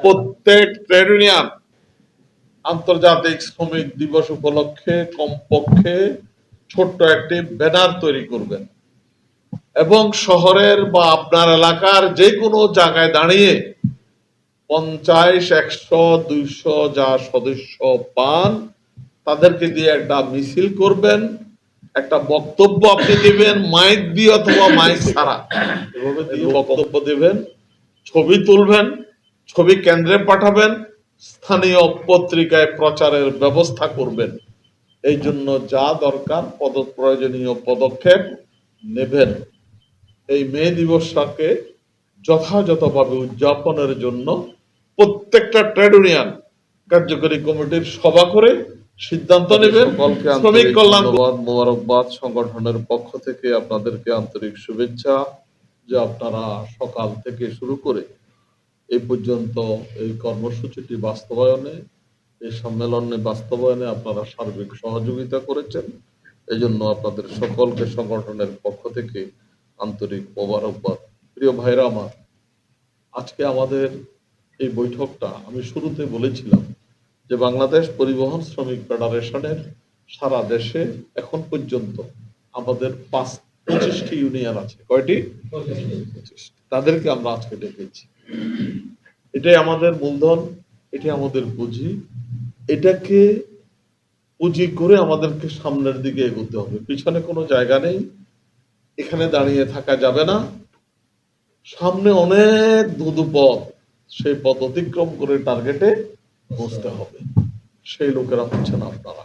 প্রত্যেক trade union আন্তর্জাতিক শ্রমিক দিবস উপলক্ষে কমপক্ষে ছোট্ট একটি ব্যানার তৈরি করবেন এবং শহরের বা আপনার এলাকার যে কোনো জায়গায় দাঁড়িয়ে 50, 100, 200 যা সদস্য পান তাদেরকে দিয়ে একটা মিছিল করবেন, একটা বক্তব্য আপনি দিবেন মাইক দিয়ে অথবা মাইক ছাড়া, এভাবে দিয়ে বক্তব্য দিবেন, ছবি তুলবেন, ছবি কেন্দ্রে পাঠাবেন, স্থানীয় পত্রিকায় প্রচারের ব্যবস্থা করবেন। এই জন্য যা দরকার প্রয়োজনীয় পদক্ষেপ নেবেন। এই মে দিবসটাকে যথাযথভাবে উদযাপনের জন্য প্রত্যেকটা ট্রেড ইউনিয়ন কার্যকরী কমিটির সভা করে সিদ্ধান্ত নেবেন। শ্রমিক কল্যাণ মোবারকবাদ সংগঠনের পক্ষ থেকে আপনাদেরকে আন্তরিক শুভেচ্ছা যে আপনারা সকাল থেকে শুরু করে এই পর্যন্ত এই কর্মসূচিটি বাস্তবায়নে, এই সম্মেলনে বাস্তবায়নে আপনারা সার্বিক সহযোগিতা করেছেন। এই জন্য আপনাদের সকলকে সংগঠনের পক্ষ থেকে আন্তরিক মোবারকবাদ। প্রিয় ভাইরা আমার, আজকে আমাদের এই বৈঠকটা আমি শুরুতে বলেছিলাম যে বাংলাদেশ পরিবহন শ্রমিক ফেডারেশনের সারা দেশে এখন পর্যন্ত আমাদের 25টি ইউনিয়ন আছে। কয়টি? 25। তাদেরকে আমরা আজকে ডেকেছি। এটাই আমাদের মূলধন, এটি আমাদের পুঁজি। এটাকে পুঁজি করে আমাদেরকে সামনের দিকে এগোতে হবে, পিছনে কোনো জায়গা নেই, এখানে দাঁড়িয়ে থাকা যাবে না। সামনে অনেক ধুধু পথ, সেই পথ অতিক্রম করে টার্গেটে পৌঁছতে হবে। সেই লোকেরা হচ্ছেন আপনারা।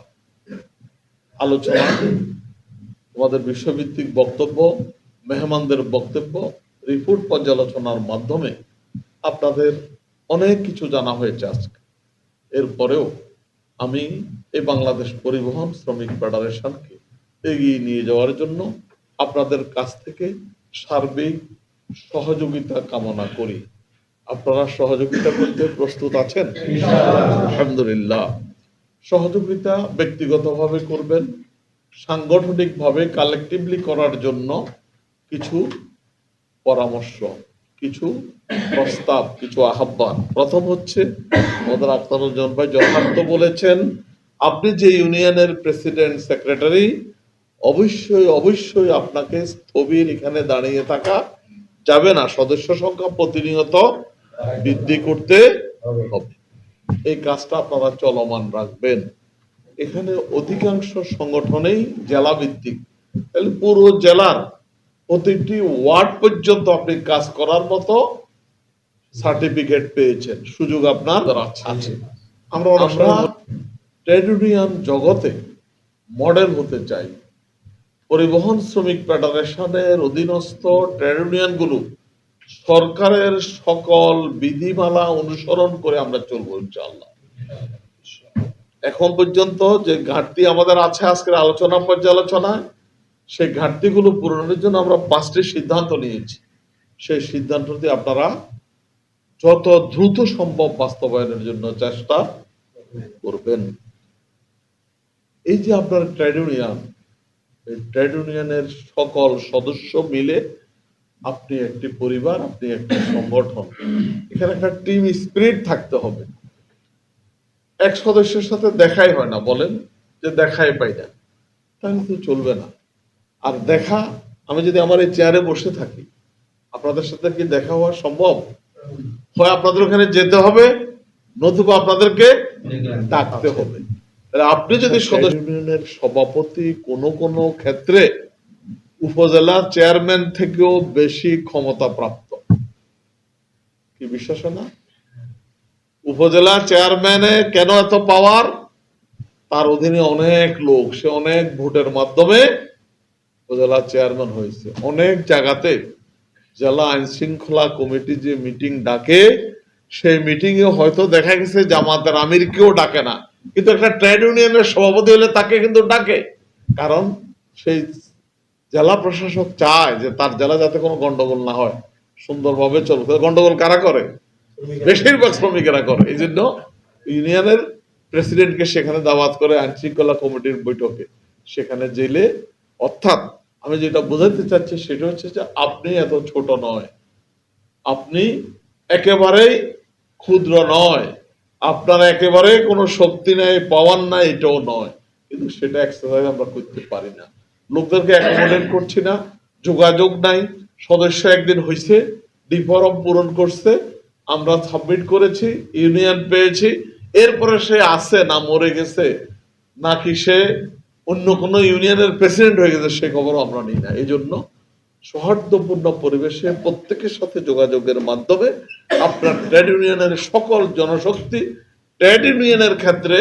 আলোচনা, আমাদের বিশ্বভিত্তিক বক্তব্য, মেহমানদের বক্তব্য, রিপোর্ট পর্যালোচনার মাধ্যমে আপনাদের অনেক কিছু জানা হয়েছে আজকে। এরপরেও আমি এই বাংলাদেশ পরিবহন শ্রমিক ফেডারেশনকে এগিয়ে নিয়ে যাওয়ার জন্য আপনাদের কাছ থেকে সার্বিক সহযোগিতা কামনা করি। আপনারা সহযোগিতা করতে প্রস্তুত আছেন? আলহামদুলিল্লাহ। সহযোগিতা ব্যক্তিগতভাবে করবেন, সাংগঠনিকভাবে কালেকটিভলি করার জন্য কিছু পরামর্শ, কিছু প্রস্তাব, কিছু আহ্বান। প্রথম হচ্ছে, আমাদের আখতারুজ্জামান ভাই যথার্থ বলেছেন, আপনি যে ইউনিয়নের প্রেসিডেন্ট সেক্রেটারি, অবশ্যই অবশ্যই আপনাকে স্থবির এখানে দাঁড়িয়ে থাকা যাবে না। সদস্য সংখ্যা প্রতিনিয়ত বৃদ্ধি করতে হবে। এই কাজটা আপনারা চলমান রাখবেন। এখানে অধিকাংশ সংগঠনেই জেলা ভিত্তিক, তাহলে পুরো জেলার প্রতিটি ওয়ার্ড পর্যন্ত আপনি কাজ করার মতো সার্টিফিকেট পেয়েছেন, সুযোগ আপনার আছে। আমরা ট্রেড ইউনিয়ন জগতে মডেল হতে চাই। পরিবহন শ্রমিক ফেডারেশনের অধীনস্থ ট্রেড ইউনিয়নগুলো সরকারের সকল বিধিমালা অনুসরণ করে আমরা চলবো ইনশাআল্লাহ। এখন পর্যন্ত যে ঘাটতি আমাদের আছে আজকের আলোচনা পর্যালোচনায়, সেই ঘাটতিগুলো পূরণের জন্য আমরা 5টি সিদ্ধান্ত নিয়েছি। সেই সিদ্ধান্তটি আপনারা যত দ্রুত সম্ভব বাস্তবায়নের জন্য চেষ্টা করবেন। এই যে আপনার ট্রেড ইউনিয়ন, এই ট্রেড ইউনিয়নের সকল সদস্য মিলে আপনি একটি পরিবার, আপনি একটি সংগঠন। এখানে একটা টিম স্পিরিট থাকতে হবে। এক সদস্যের সাথে দেখাই হয় না, বলেন যে দেখাই পাই না, তাহলে তো চলবে না। আর দেখা, আমি যদি আমার এই চেয়ারে বসে থাকি, আপনাদের সাথে কি দেখা হওয়া সম্ভব? হয় আপনাদের ওখানে যেতে হবে, নতুবা আপনাদেরকে ডাকতে হবে। আপনি যদি সদস্য ইউনিয়নের সভাপতি কোনো ক্ষেত্রে উপজেলা চেয়ারম্যান থেকেও বেশি ক্ষমতা প্রাপ্ত, কি বিশ্বাস না? উপজেলা চেয়ারম্যানে কেন এত পাওয়ার? তার অধীনে অনেক লোক, সে অনেক ভোটের মাধ্যমে উপজেলা চেয়ারম্যান হয়েছে। অনেক জায়গাতে জেলা আইন শৃঙ্খলা কমিটি যে মিটিং ডাকে, সেই মিটিং এ হয়তো দেখা গেছে জামাতের আমির কেউ ডাকে না, কিন্তু একটা ট্রেড ইউনিয়নের সভাপতি হলে তাকে কিন্তু ডাকে। কারণ সেই জেলা প্রশাসক চায় যে তার জেলা যাতে কোনো গন্ডগোল না হয়, সুন্দরভাবে চলবে। গন্ডগোল কারা করে? বেশিরভাগ শ্রমিকেরা করে। এই জন্য ইউনিয়নের প্রেসিডেন্টকে সেখানে দাওয়াত করে আইন শৃঙ্খলা কমিটির বৈঠকে, সেখানে জেলে। অর্থাৎ আমি যেটা বোঝাতে চাচ্ছি সেটা হচ্ছে যে আপনি এত ছোট নয়, আপনি একেবারেই ক্ষুদ্র নয়, আপনার একেবারে কোনো শক্তি নেই, পাওয়ার নাই, এটাও নয়, কিন্তু সেটা এক্সারসাইজ আমরা করতে পারি না। লোকদেরকে অ্যাকোমোডেট করছি না, যোগাযোগ নাই। সদস্য একদিন হয়েছে, ডি ফর্ম পূরণ করছে, আমরা সাবমিট করেছি, ইউনিয়ন পেয়েছি, এরপরে সে আছে না মরে গেছে নাকি সে অন্য কোনো ইউনিয়নের প্রেসিডেন্ট হয়ে গেছে, সে খবর আমরা নিই না। এই জন্য সৌহার্দ্যপূর্ণ পরিবেশে প্রত্যেকের সাথে যোগাযোগের মাধ্যমে আপনার ট্রেড ইউনিয়নের সকল জনশক্তি ট্রেড ইউনিয়নের ক্ষেত্রে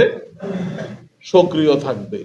সক্রিয় থাকবে।